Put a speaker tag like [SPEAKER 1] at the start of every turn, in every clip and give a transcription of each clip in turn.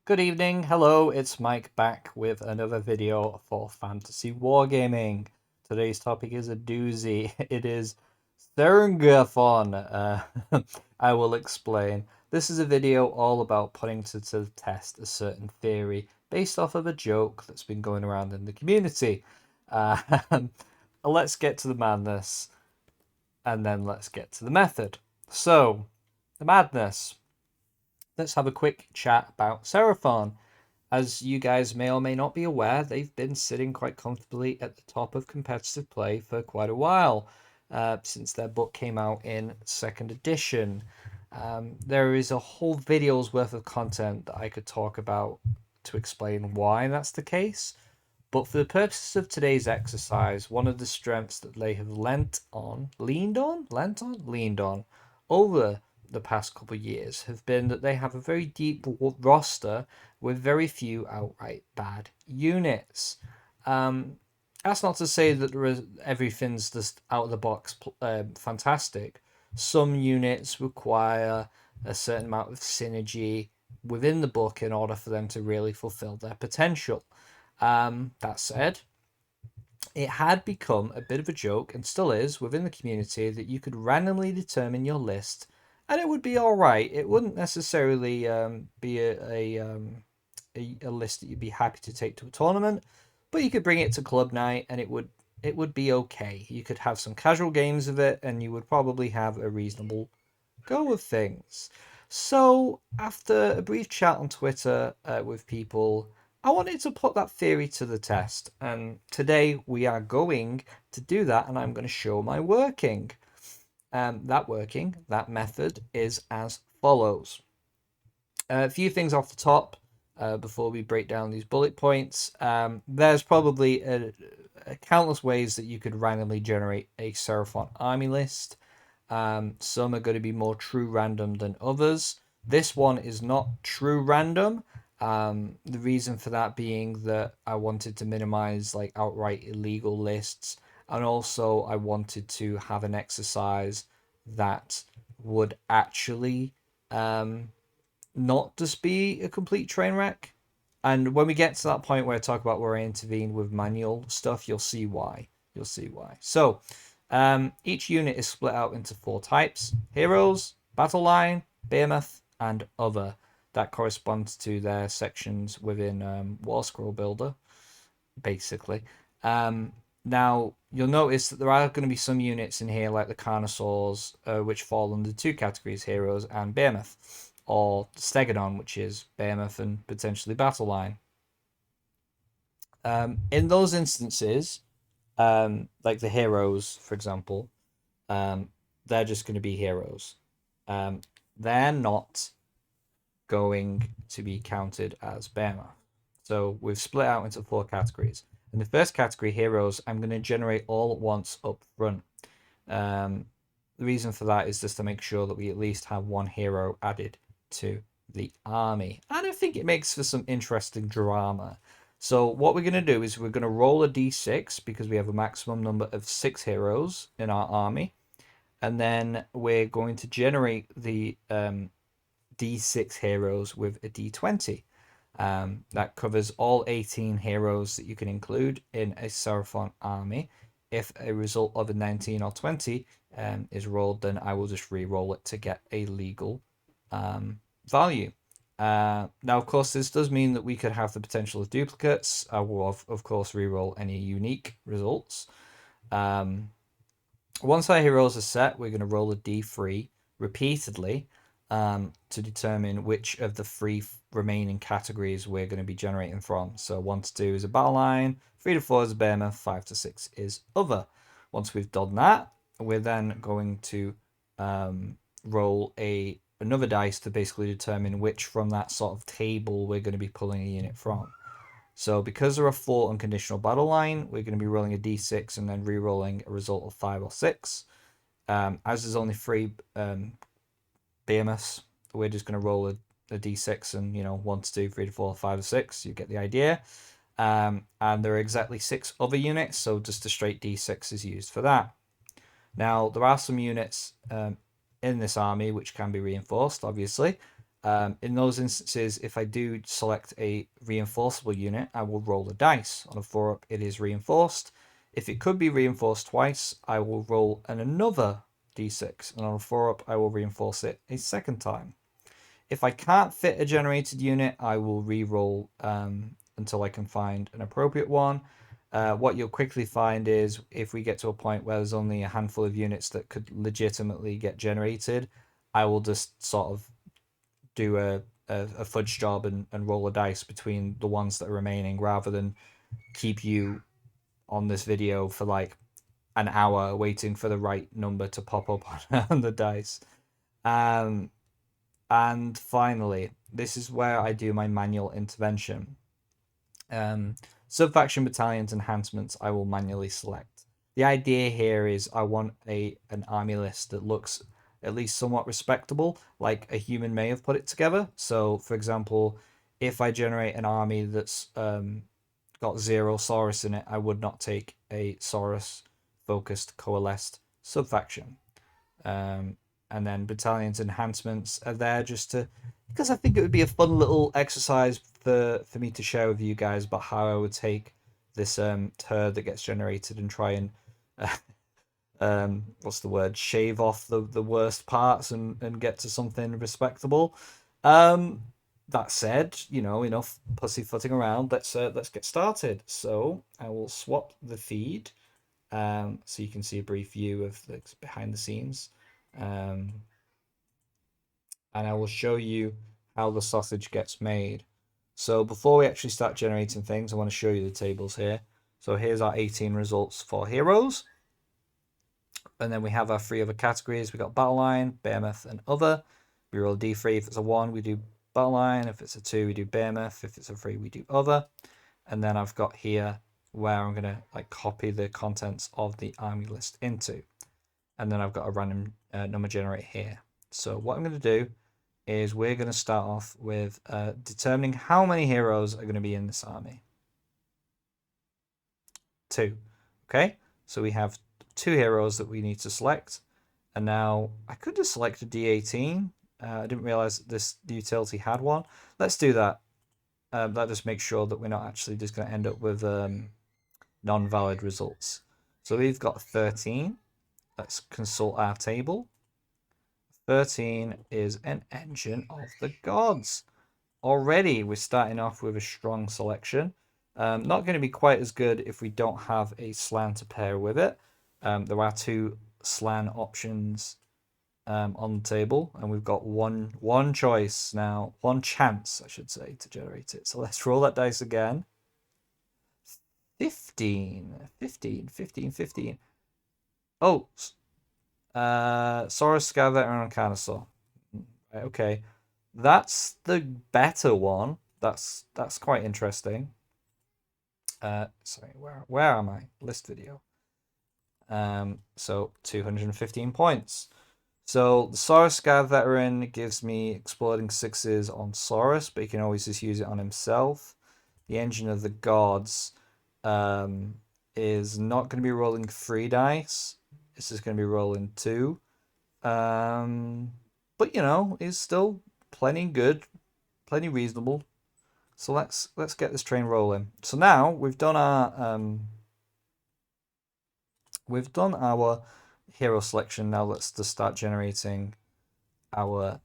[SPEAKER 1] Good evening, hello, it's Mike back with another video for fantasy wargaming. Today's topic is a doozy. It is Seraphon. I will explain. This is a video all about putting to the test a certain theory based off of a joke that's been going around in the community. Let's get to the madness and then let's get to the method. So, the madness. Let's have a quick chat about Seraphon. As you guys may or may not be aware, they've been sitting quite comfortably at the top of competitive play for quite a while, since their book came out in second edition. There is a whole video's worth of content that I could talk about to explain why that's the case. But for the purposes of today's exercise, one of the strengths that they have leaned on over the past couple of years have been that they have a very deep roster with very few outright bad units. That's not to say that everything's just out of the box fantastic. Some units require a certain amount of synergy within the book in order for them to really fulfill their potential. That said, it had become a bit of a joke, and still is, within the community that you could randomly determine your list, and it would be all right. It wouldn't necessarily be a list that you'd be happy to take to a tournament, but you could bring it to club night, and it would be okay. You could have some casual games of it, and you would probably have a reasonable go of things. So, after a brief chat on Twitter with people, I wanted to put that theory to the test, and today we are going to do that, and I'm going to show my working. That method is as follows. A few things off the top before we break down these bullet points. There's probably countless ways that you could randomly generate a Seraphon army list. Some are going to be more true random than others. This one is not true random. The reason for that being that I wanted to minimize like outright illegal lists, and also I wanted to have an exercise that would actually not just be a complete train wreck. And when we get to that point where I talk about where I intervene with manual stuff, you'll see why. You'll see why. So, each unit is split out into 4 types: heroes, battle line, behemoth, and other. That corresponds to their sections within War Scroll Builder, basically. Now, you'll notice that there are going to be some units in here, like the Carnosaurs, which fall under 2 categories: heroes and behemoth, or Stegodon, which is behemoth and potentially battle line. In those instances, like the heroes, for example, they're just going to be heroes. They're not going to be counted as behemoth. So we've split out into 4 categories. In the first category, heroes, I'm going to generate all at once up front. The reason for that is just to make sure that we at least have 1 hero added to the army. And I think it makes for some interesting drama. So what we're going to do is we're going to roll a d6 because we have a maximum number of 6 heroes in our army. And then we're going to generate the d6 heroes with a d20. That covers all 18 heroes that you can include in a Seraphon army. If a result of a 19 or 20 is rolled, then I will just re-roll it to get a legal value. Now, of course, this does mean that we could have the potential of duplicates. I will, of course, re-roll any unique results. Once our heroes are set, we're going to roll a d3 repeatedly to determine which of the 3 remaining categories we're going to be generating from. So 1 to 2 is a battle line, 3 to 4 is a behemoth, 5 to 6 is other. Once we've done that, we're then going to roll another dice to basically determine which from that sort of table we're going to be pulling a unit from. So because there are 4 unconditional battle line, we're going to be rolling a d6 and then re-rolling a result of 5 or 6. As there's only 3 behemoths, we're just going to roll a d6 and 1 to 2, 3 to 4, 5 to 6. You get the idea. And there are exactly 6 other units, so just a straight d6 is used for that. Now, there are some units in this army which can be reinforced, obviously. In those instances, if I do select a reinforceable unit, I will roll a dice. On a 4-up, it is reinforced. If it could be reinforced twice, I will roll another d6. And on a 4-up, I will reinforce it a second time. If I can't fit a generated unit, I will re-roll until I can find an appropriate one. What you'll quickly find is if we get to a point where there's only a handful of units that could legitimately get generated, I will just sort of do a fudge job and roll a dice between the ones that are remaining rather than keep you on this video for like an hour waiting for the right number to pop up on the dice. And finally, this is where I do my manual intervention. Subfaction battalions enhancements I will manually select. The idea here is I want an army list that looks at least somewhat respectable, like a human may have put it together. So, for example, if I generate an army that's got 0 Saurus in it, I would not take a Saurus-focused coalesced subfaction. And then battalions enhancements are there just to, because I think it would be a fun little exercise for me to share with you guys about how I would take this turd that gets generated and try and what's the word, shave off the worst parts and get to something respectable. That said, enough pussyfooting around. Let's get started. So I will swap the feed so you can see a brief view of the behind the scenes. And I will show you how the sausage gets made. So before we actually start generating things, I want to show you the tables here. So here's our 18 results for heroes. And then we have our 3 other categories. We got battle line, behemoth, and other. We roll a d3. If it's a 1, we do battle line. If it's a 2, we do behemoth. If it's a 3, we do other. And then I've got here where I'm going to copy the contents of the army list into. And then I've got a random number generator here. So what I'm going to do is we're going to start off with determining how many heroes are going to be in this army. 2. Okay, so we have 2 heroes that we need to select. And now I could just select a D18. I didn't realize the utility had one. Let's do that. That just makes sure that we're not actually just going to end up with non-valid results. So we've got 13. Let's consult our table. 13 is an engine of the gods. Already we're starting off with a strong selection. Not going to be quite as good if we don't have a slan to pair with it. There are 2 slan options on the table, and we've got one choice now, one chance, I should say, to generate it. So let's roll that dice again. 15. Oh, Saurus, Scavenger, and Carnosaur. Right, okay, that's the better one. That's quite interesting. Sorry, where am I? List video. So 215 points. So the Saurus Scav Veteran gives me exploding 6s on Saurus, but he can always just use it on himself. The Engine of the Gods is not going to be rolling 3 dice. It's just going to be rolling 2. But is still plenty good, plenty reasonable. So let's get this train rolling. So now we've done our hero selection. Now let's just start generating our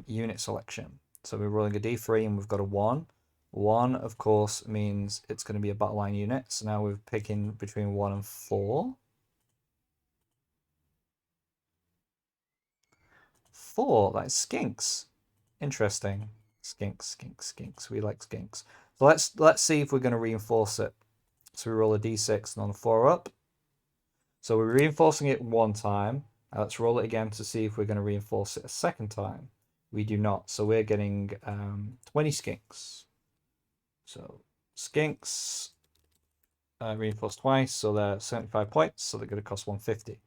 [SPEAKER 1] unit selection. So we're rolling a d3 and we've got a 1. 1, of course, means it's going to be a battle line unit. So now we're picking between 1 and 4. 4, that's skinks. Interesting. Skinks. We like skinks. So let's see if we're going to reinforce it. So we roll a d6 and on a 4-up. So we're reinforcing it 1 time. Now let's roll it again to see if we're going to reinforce it a 2nd time. We do not. So we're getting 20 skinks. So skinks reinforced twice, so they're 75 points. So they're going to cost 150.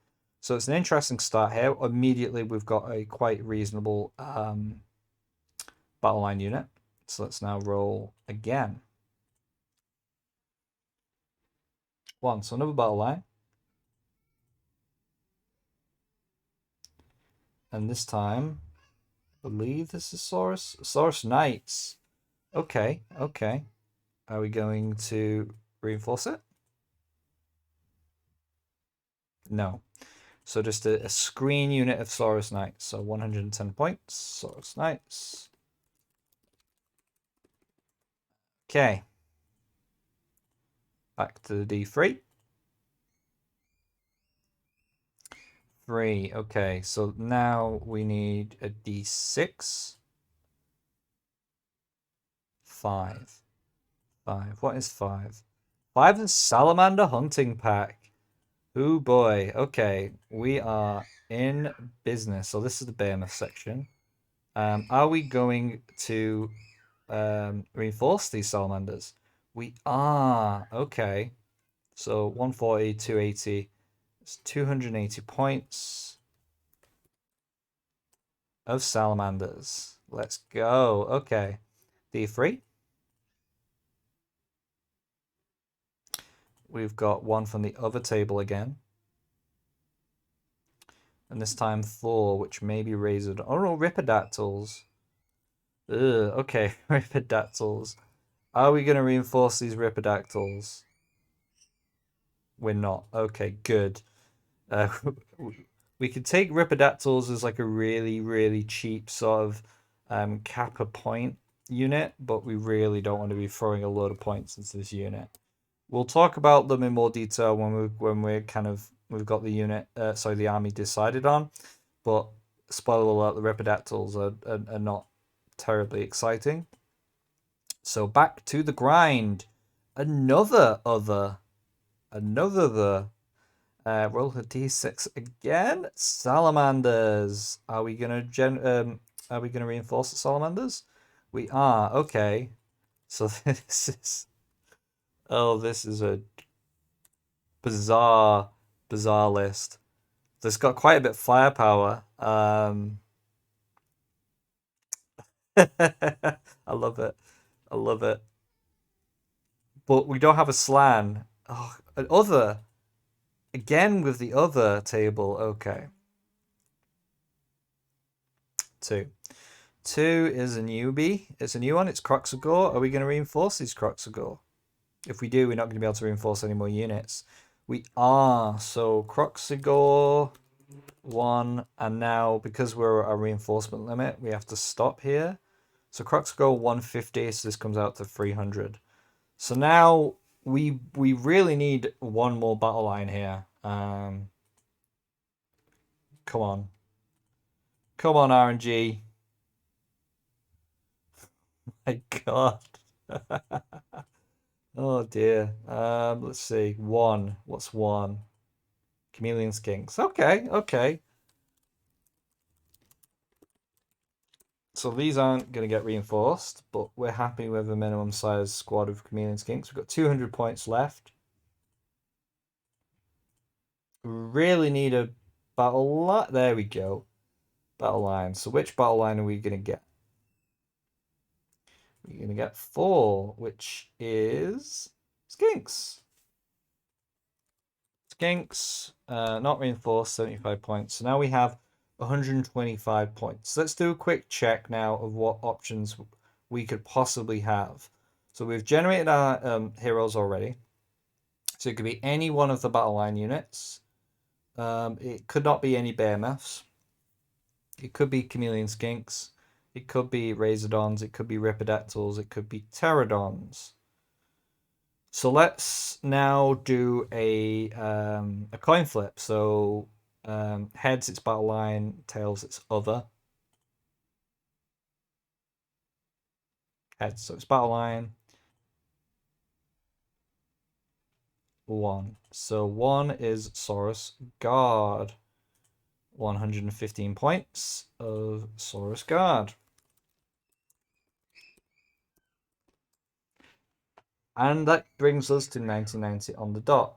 [SPEAKER 1] So it's an interesting start here. Immediately we've got a quite reasonable battle line unit. So let's now roll again. 1, so another battle line. And this time believe this is Thesaurus Knights. Okay, okay. Are we going to reinforce it? No. So just a screen unit of Thesaurus Knights. So 110 points. Thesaurus Knights. Okay. Back to the D3. 3. Okay, so now we need a D6. 5. 5. What is 5? 5 is Salamander Hunting Pack. Oh boy. Okay, we are in business. So this is the Behemoth section. Are we going to reinforce these Salamanders? We are. Okay. So 140, 280. It's 280 points of Salamanders. Let's go. Okay. D3. We've got one from the other table again. And this time 4, which may be razor. Oh no, Ripidactyls. Ugh, okay, Ripidactyls. Are we going to reinforce these Ripidactyls? We're not. Okay, good. Uh, we could take Ripidactyls as like a really, really cheap sort of cap a point unit, but we really don't want to be throwing a load of points into this unit. We'll talk about them in more detail when we're kind of we've got the unit, the army decided on. But spoiler alert, the Ripidactyls are not terribly exciting. So back to the grind. Another roll a d6 again. Salamanders. Are we gonna reinforce the Salamanders? We are. Okay. So this is a bizarre list. It's got quite a bit of firepower. I love it. I love it. But we don't have a slan. Oh, an other. Again with the other table. Okay. 2. 2 is a newbie. It's a new one. It's Croxagore. Are we going to reinforce these Croxagore? If we do, we're not going to be able to reinforce any more units. We are. So Croxagore 1. And now, because we're at a reinforcement limit, we have to stop here. So Croxagore 150. So this comes out to 300. So now we really need one more battle line here. Come on. Come on, RNG. My God. Oh dear. Let's see. 1. What's 1? Chameleon Skinks. Okay, okay. So these aren't going to get reinforced, but we're happy with a minimum size squad of Chameleon Skinks. We've got 200 points left. Really need a battle line. There we go. Battle line. So which battle line are we going to get? We're going to get 4, which is Skinks. Skinks, not reinforced, 75 points. So now we have 125 points. Let's do a quick check now of what options we could possibly have. So we've generated our heroes already. So it could be any one of the battle line units. It could not be any behemoths. It could be chameleon skinks. It could be razordons. It could be ripidactyls. It could be pterodons. So let's now do a coin flip. So heads, it's battle line. Tails, it's other. Heads, so it's battle line. 1. So 1 is Saurus Guard. 115 points of Saurus Guard. And that brings us to 1990 on the dot.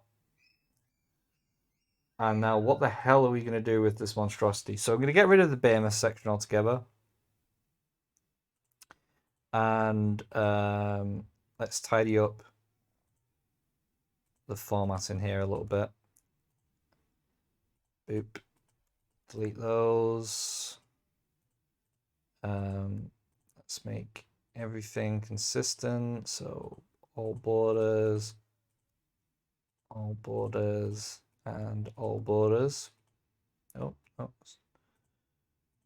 [SPEAKER 1] And now what the hell are we going to do with this monstrosity? So I'm going to get rid of the behemoth section altogether. And let's tidy up the format in here a little bit. Boop. Delete those. Let's make everything consistent. So all borders, and all borders. Oh, oh.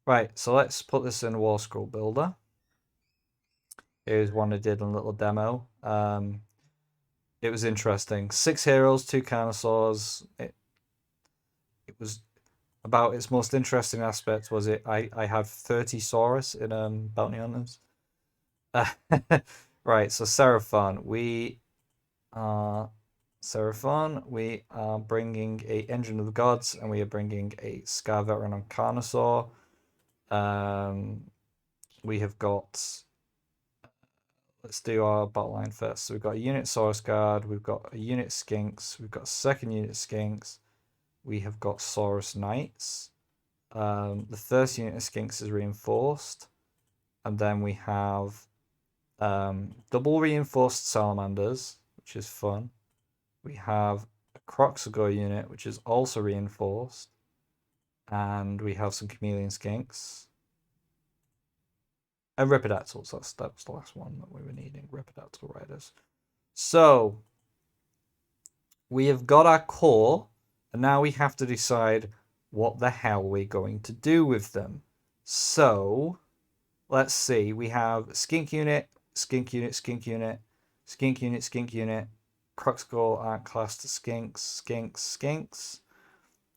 [SPEAKER 1] Right, so let's put this in War Scroll Builder. Here's one I did in a little demo. It was interesting. 6 heroes, 2 Carnosaurs. It was about its most interesting aspect was I had 30 Saurus in Bounty Hunters. Right, so Seraphon. We are bringing a Engine of the Gods, and we are bringing a Scar Veteran on Carnosaur. We have got. Let's do our battle line first. So we've got a unit Saurus Guard, we've got a unit Skinks, we've got a second unit Skinks, we have got Thesaurus Knights. The first unit of Skinks is reinforced, and then we have double reinforced Salamanders, which is fun. We have a Croxagore unit, which is also reinforced, and we have some Chameleon Skinks. And Ripidactyls, that was the last one that we were needing, Ripidactyl Riders. So, we have got our core, and now we have to decide what the hell we're going to do with them. So, let's see, we have Skink Unit, Skink Unit, Skink Unit, Skink Unit, Skink Unit, Croxagore aren't classed as Skinks, Skinks, Skinks.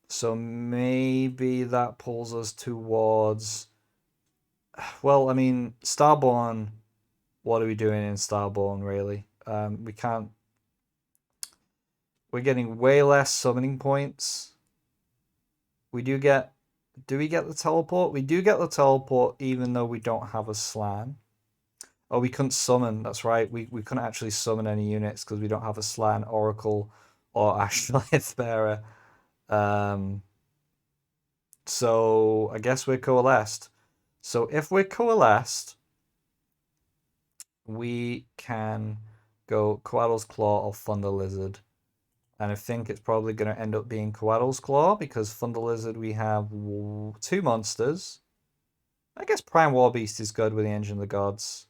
[SPEAKER 1] So maybe that pulls us towards... Well, I mean, Starborn, what are we doing in Starborn, really? We can't... We're getting way less summoning points. We do get... Do we get the teleport? We do get the teleport, even though we don't have a Slan. Oh, we couldn't summon. That's right. We couldn't actually summon any units because we don't have a Slan, Oracle, or Astrolith Bearer. So I guess we're coalesced. So if we're coalesced, we can go Coatl's Claw or Thunder Lizard. And I think it's probably going to end up being Coatl's Claw because Thunder Lizard we have 2 monsters. I guess Prime Warbeast is good with the Engine of the Gods.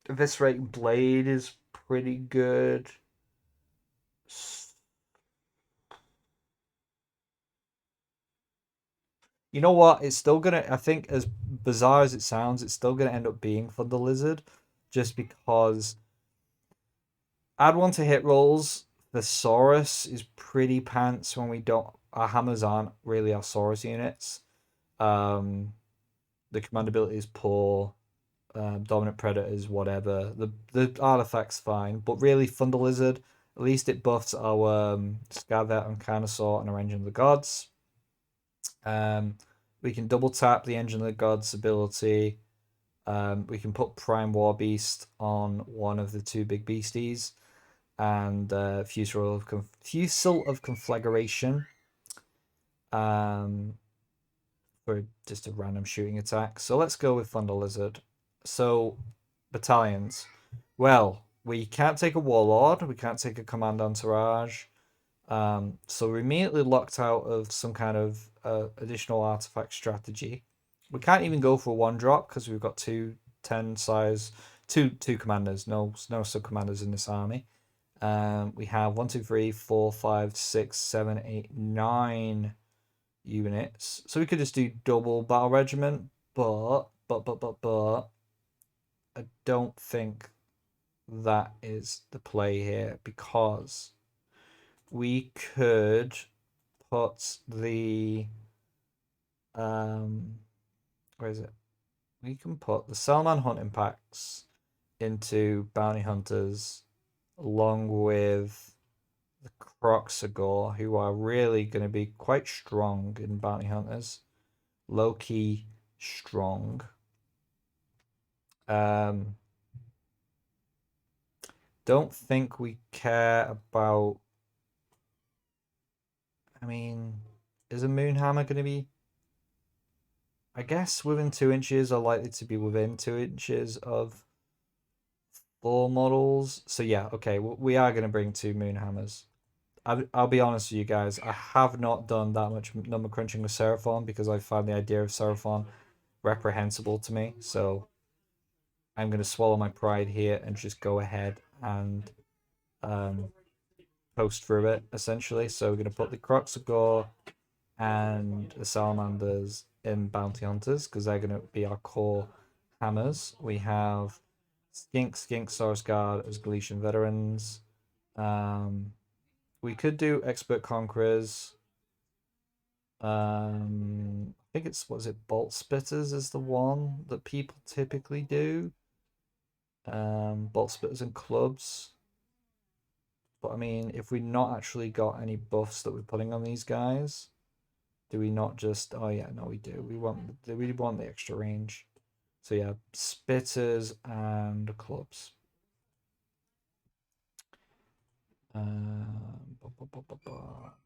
[SPEAKER 1] Eviscerate Blade is pretty good. You know what? It's still gonna. I think, as bizarre as it sounds, it's still gonna end up being Thunder Lizard, just because add 1 to hit rolls. Thesaurus is pretty pants when we don't. Our hammers aren't really our Saurus units. The command ability is poor. Dominant Predators, whatever. The artifact's fine, but really Thunder Lizard. At least it buffs our Scarvet and Carnosaur and our Engine of the Gods. We can double tap the Engine of the Gods ability. We can put Prime Warbeast on one of the 2 big beasties, and Fusel of Conflagration for just a random shooting attack. So let's go with Thunder Lizard. So, battalions. Well, we can't take a Warlord, we can't take a Command Entourage. So we're immediately locked out of some kind of additional artifact strategy. We can't even go for a 1-drop because we've got 2 10-size, two commanders, no sub-commanders in this army. We have 1, 2, 3, 4, 5, 6, 7, 8, 9 units. So we could just do double battle regiment, but I don't think that is the play here, because we could put the where is it? We can put the Salman hunting packs into bounty hunters along with the Croxagore, who are really going to be quite strong in bounty hunters. Low-key strong. Don't think we care about... I mean, is a Moonhammer going to be... I guess within 2 inches are likely to be within 2 inches of 4 models. So yeah, okay, we are going to bring 2 Moonhammers. I'll be honest with you guys. I have not done that much number crunching with Seraphon because I find the idea of Seraphon reprehensible to me. So I'm going to swallow my pride here and just go ahead and um, post through it, essentially. So we're going to put the Crocs of Gore and the Salamanders in Bounty Hunters because they're going to be our core hammers. We have Skink, Saurus Guard as Galician veterans. We could do Expert Conquerors. I think it's, what is it, Bolt Spitters is the one that people typically do. Bolt Spitters and Clubs. But I mean, if we not actually got any buffs that we're putting on these guys, do we not just? Oh yeah, no, we do. We want the extra range. So yeah, Spitters and Clubs.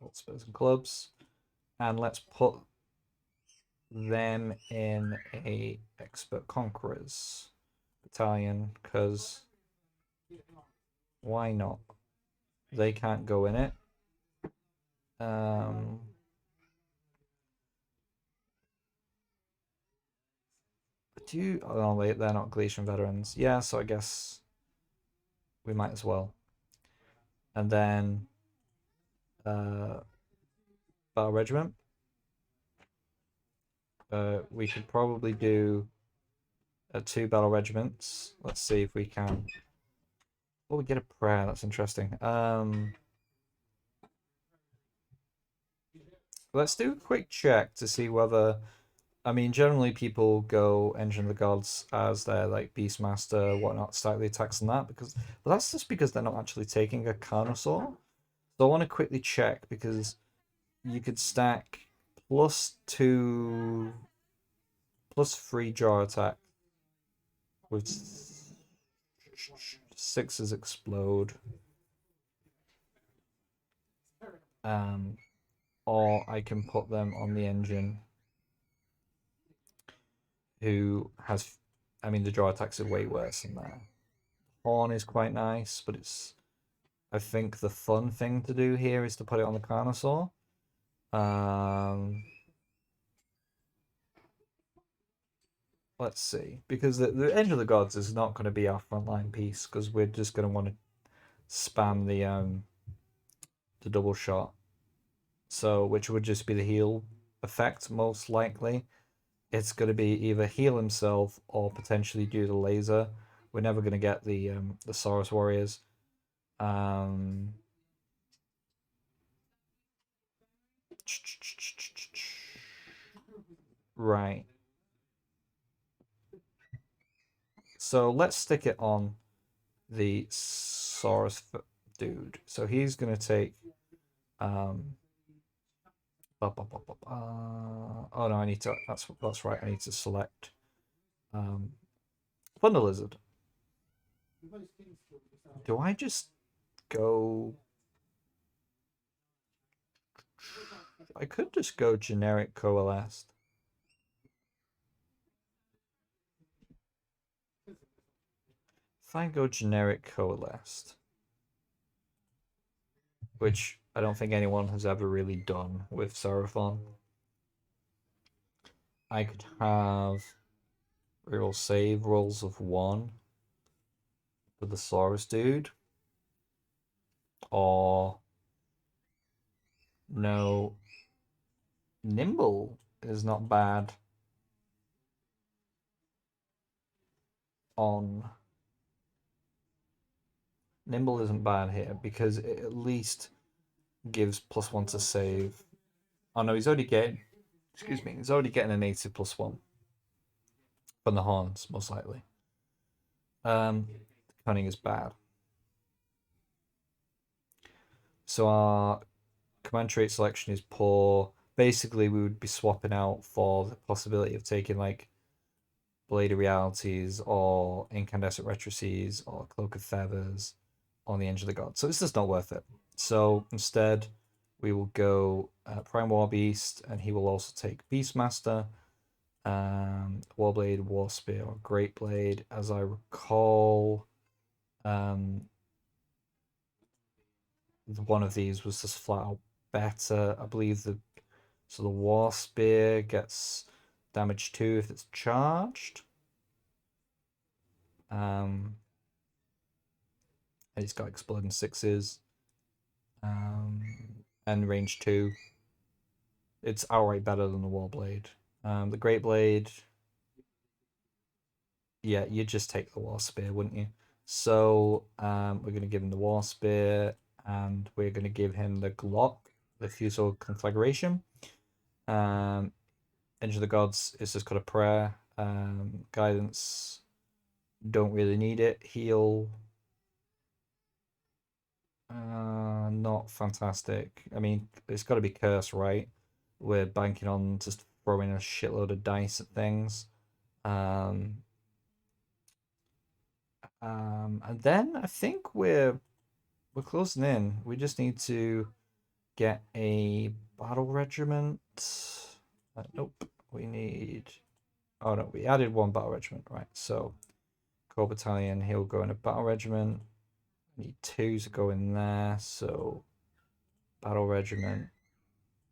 [SPEAKER 1] Bolt Spitters and Clubs, and let's put them in a Expert Conquerors battalion because why not? They can't go in it. Do you? Oh, they're not Galician veterans. Yeah, so I guess we might as well. And then Battle Regiment. We could probably do 2 Battle Regiments. Let's see if we can. Oh, we get a prayer. That's interesting. Let's do a quick check to see whether. I mean, generally people go Engine of the Gods as their like Beastmaster, whatnot, stack the attacks on that but that's just because they're not actually taking a Carnosaur. So I want to quickly check because you could stack +2, +3 draw attack with 6s explode. Or I can put them on the engine who has, I mean, the draw attacks are way worse than that. Horn is quite nice, but I think the fun thing to do here is to put it on the Carnosaur. Let's see, because the Edge of the Gods is not going to be our frontline piece because we're just going to want to spam the double shot, so which would just be the heal effect most likely. It's going to be either heal himself or potentially do the laser. We're never going to get the Saurus Warriors. Right. So let's stick it on the Saurus dude. So he's going to take oh no, I need to. That's right. I need to select Thunder Lizard. Do I just go? I could just go generic coalesced. If I go generic coalesced, which I don't think anyone has ever really done with Seraphon, I could have reroll save rolls of 1 for the Saurus dude, or no, Nimble is not bad on. Nimble isn't bad here because it at least gives +1 to save. Oh no, he's already getting. Excuse me, he's already getting a native +1 from the horns, most likely. Cunning is bad. So our command trait selection is poor. Basically, we would be swapping out for the possibility of taking like Blade of Realities or Incandescent Retrices or Cloak of Feathers on the Edge of the Gods. So it's just not worth it. So instead, we will go Prime War Beast, and he will also take Beastmaster, Warblade, Warspear, or Great Blade. As I recall, one of these was just flat out better. I believe the War Spear gets damage 2 if it's charged. And it's got exploding 6s. And range 2. It's outright better than the Warblade. The Great Blade, yeah, you'd just take the War Spear, wouldn't you? So we're going to give him the War Spear, and we're going to give him the Glock, the Fusel Conflagration. Engine of the Gods is just got a prayer. Guidance, don't really need it. Heal, not fantastic. I mean, it's got to be Curse, right? We're banking on just throwing a shitload of dice at things. And then I think we're closing in. We just need to get a battle regiment. Nope, we need. Oh no, we added one battle regiment, right? So core battalion, he'll go in a battle regiment. Need 2 to go in there. So battle regiment,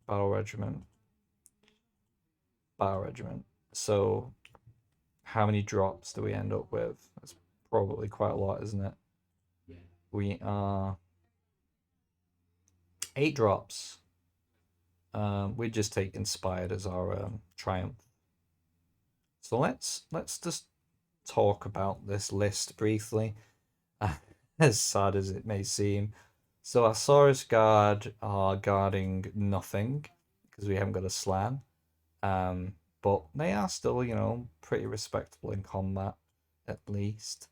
[SPEAKER 1] battle regiment, battle regiment. So how many drops do we end up with? That's probably quite a lot, isn't it? We are 8 drops. We just take inspired as our triumph. So let's just talk about this list briefly, as sad as it may seem. So our Saurus Guard are guarding nothing because we haven't got a slan, but they are still, pretty respectable in combat at least,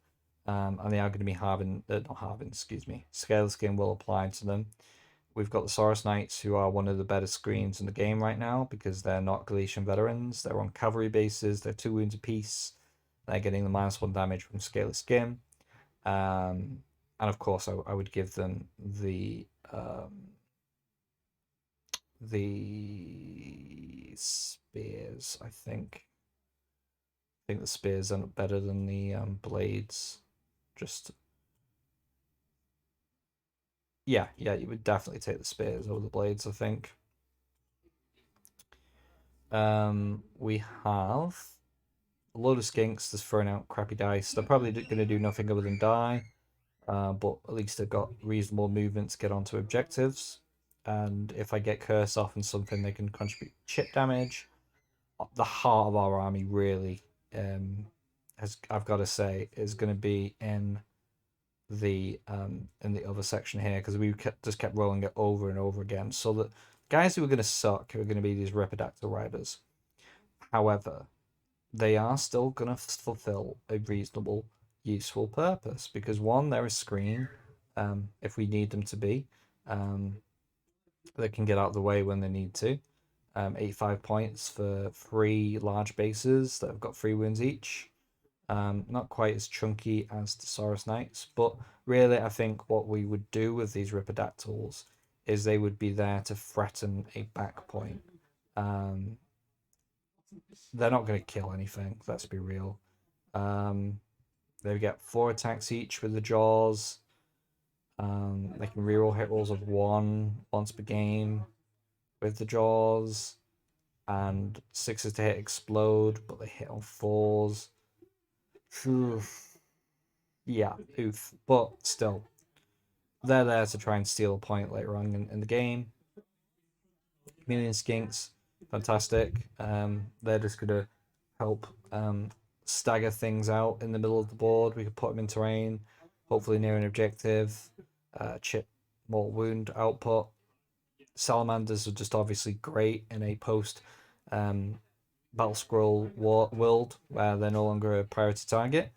[SPEAKER 1] and they are going to be having not having, excuse me, Scale Skin will apply to them. We've got the Thesaurus Knights, who are one of the better screens in the game right now because they're not Galatian veterans. They're on cavalry bases. They're 2 wounds apiece. They're getting the -1 damage from Scaly Skin. And of course, I would give them the spears. I think the spears are better than the blades. Just yeah, you would definitely take the spears over the blades, I think. We have a load of skinks just throwing out crappy dice. They're probably going to do nothing other than die, but at least they've got reasonable movement to get onto objectives. And if I get curse off and something, they can contribute chip damage. The heart of our army really, I've got to say, is going to be in the other section here because we just kept rolling it over and over again. So the guys who are going to suck are going to be these Repidactyl riders. However, they are still going to fulfill a reasonable, useful purpose because one, they're a screen. If we need them to be, they can get out of the way when they need to. 85 points for 3 large bases that have got 3 wounds each. Not quite as chunky as the Thesaurus Knights, but really I think what we would do with these Ripidactyls is they would be there to threaten a back point. They're not going to kill anything, let's be real. They get 4 attacks each with the jaws. They can reroll hit rolls of 1 once per game with the jaws, and 6s to hit explode, but they hit on 4s. Oof. Yeah, oof. But still, they're there to try and steal a point later on in the game. Minion Skinks, fantastic. They're just going to help stagger things out in the middle of the board. We could put them in terrain, hopefully near an objective, chip more wound output. Salamanders are just obviously great in a post Battle Scroll world where they're no longer a priority target.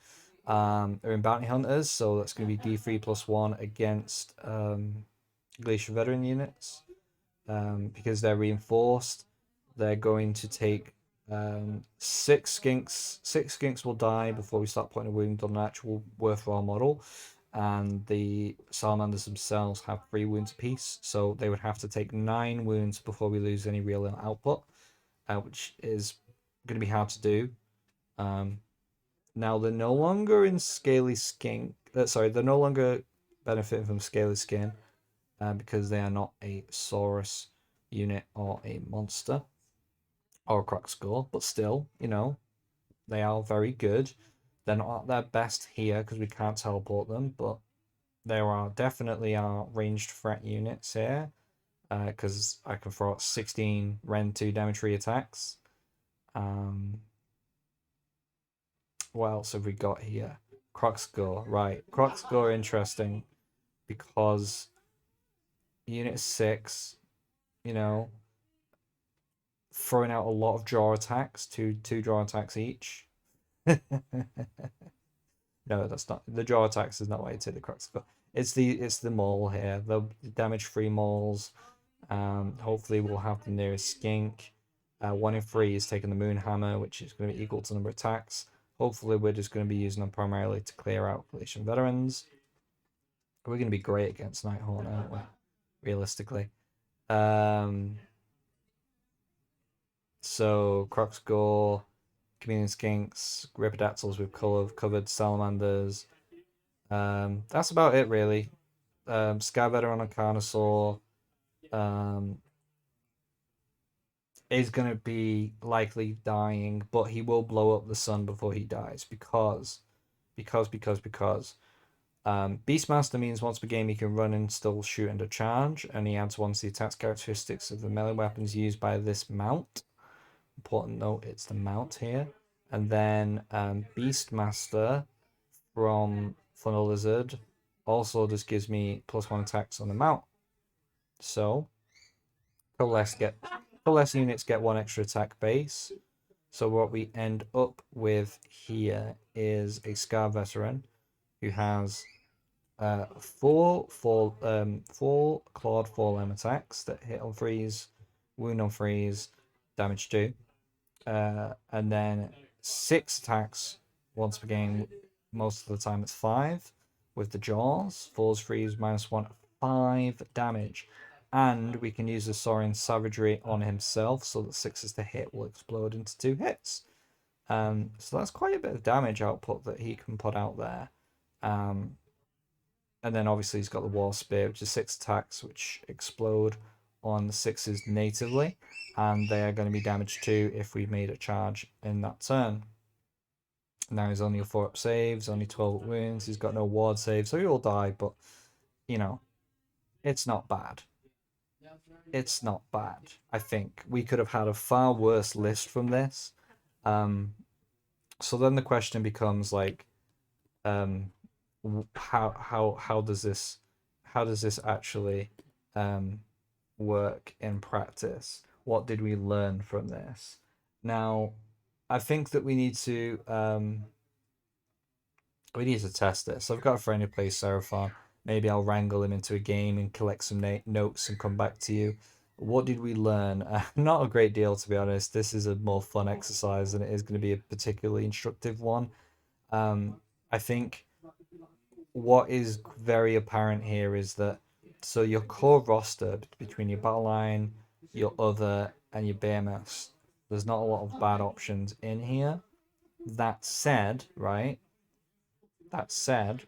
[SPEAKER 1] They're in Bounty Hunters, so that's going to be D3+1 against Glacier Veteran units. Because they're reinforced, they're going to take 6 skinks. 6 skinks will die before we start putting a wound on an actual worthwhile model. And the Salamanders themselves have 3 wounds apiece, so they would have to take 9 wounds before we lose any real output, which is going to be hard to do. Now they're no longer in Scaly Skink. Sorry, they're no longer benefiting from Scaly Skin. because they are not a Saurus unit or a monster or a Crocscore, but still, they are very good. They're not at their best here because we can't teleport them, but there are definitely our ranged threat units here because I can throw out 16 Ren 2 damage free attacks. What else have we got here? Crocscore, right. Crocscore interesting because Unit 6, you know, throwing out a lot of draw attacks, two draw attacks each. No, that's not the draw attacks is not why you take the Crocscore. It's the maul here, the damage free mauls. Hopefully we'll have the nearest skink. 1 in 3 is taking the moon hammer, which is going to be equal to the number of attacks. Hopefully we're just going to be using them primarily to clear out Galatian veterans. We're going to be great against Nighthorn, aren't we? Realistically. So Crocscore, Minion Skinks, Ripidactyls with covered Salamanders. That's about it really. Sky Veteran on Carnosaur is going to be likely dying, but he will blow up the sun before he dies because Beastmaster means once per game he can run and still shoot and a charge, and he adds once the attacks characteristics of the melee weapons used by this mount. Important note, it's the mount here. And then Beastmaster from Thunder Lizard also just gives me +1 attacks on the mount. So coalesce units get 1 extra attack base. So what we end up with here is a Scar Veteran who has 4 clawed 4 attacks that hit on freeze, wound on freeze, damage 2. And then 6 attacks once per game. Most of the time it's 5 with the jaws. 4's freeze, -1, 5 damage. And we can use the Saurian Savagery on himself so that 6s to hit will explode into 2 hits. So that's quite a bit of damage output that he can put out there. And then obviously he's got the War Spear, which is 6 attacks, which explode on the 6s natively. And they are going to be damaged too if we made a charge in that turn. Now he's only a 4-up saves, only 12 wounds. He's got no ward save, so he will die, but, it's not bad. It's not bad. I think we could have had a far worse list from this. So then the question becomes like, how does this actually work in practice? What did we learn from this? Now, I think that we need to test this. I've got a friend who plays Seraphon. Maybe I'll wrangle him into a game and collect some notes and come back to you. What did we learn? Not a great deal, to be honest. This is a more fun exercise than it is going to be a particularly instructive one. I think what is very apparent here is that so your core roster between your battle line, your other, and your BMS, there's not a lot of bad options in here. That said, right? That said,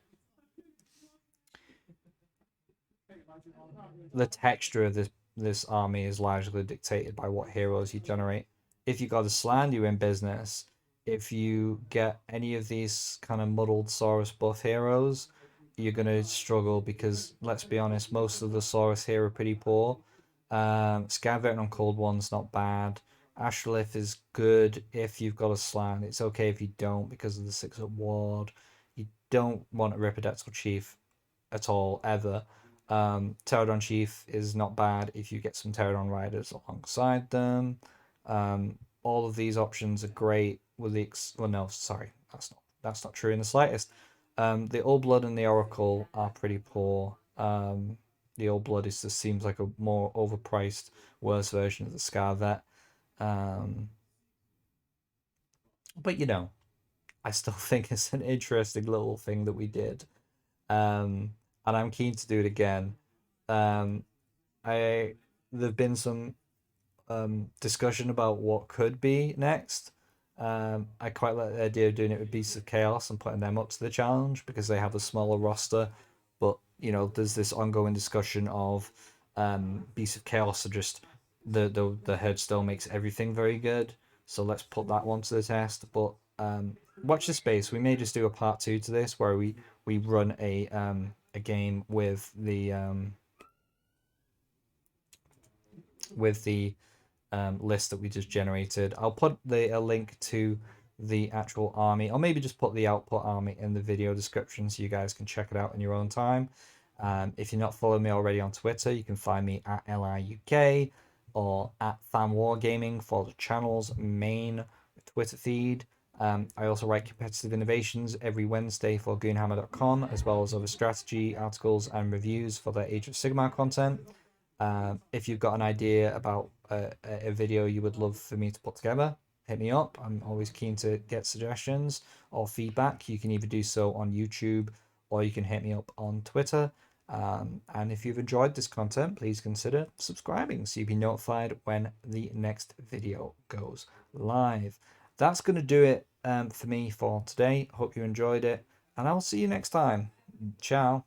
[SPEAKER 1] the texture of this army is largely dictated by what heroes you generate. If you got a Sland, you're in business. If you get any of these kind of muddled Saurus buff heroes, you're gonna struggle because let's be honest, most of the Saurus here are pretty poor. Scavenger on Cold One's not bad. Ashlith is good if you've got a Slan. It's okay if you don't because of the 6-up ward. You don't want a Ripidactyl Chief at all, ever. Pterodon Chief is not bad if you get some Pterodon Riders alongside them. All of these options are great with the well, no, sorry, that's not true in the slightest. The Old Blood and the Oracle are pretty poor. The Old Blood just seems like a more overpriced, worse version of the Scarvet. But I still think it's an interesting little thing that we did. And I'm keen to do it again. There've been some discussion about what could be next. I quite like the idea of doing it with Beasts of Chaos and putting them up to the challenge because they have a smaller roster, but there's this ongoing discussion of Beasts of Chaos are just the herd still makes everything very good. So let's put that one to the test. But watch the space. We may just do a part two to this where we run a game with the list that we just generated. I'll put a link to the actual army, or maybe just put the output army in the video description so you guys can check it out in your own time. If you're not following me already on Twitter, you can find me at LIUK or at FanWarGaming for the channel's main Twitter feed. I also write competitive innovations every Wednesday for goonhammer.com, as well as other strategy articles and reviews for the Age of Sigmar content. If you've got an idea about a video you would love for me to put together, hit me up. I'm always keen to get suggestions or feedback. You can either do so on YouTube or you can hit me up on Twitter. And if you've enjoyed this content, please consider subscribing so you'll be notified when the next video goes live. That's going to do it for me for today. Hope you enjoyed it, and I'll see you next time. Ciao.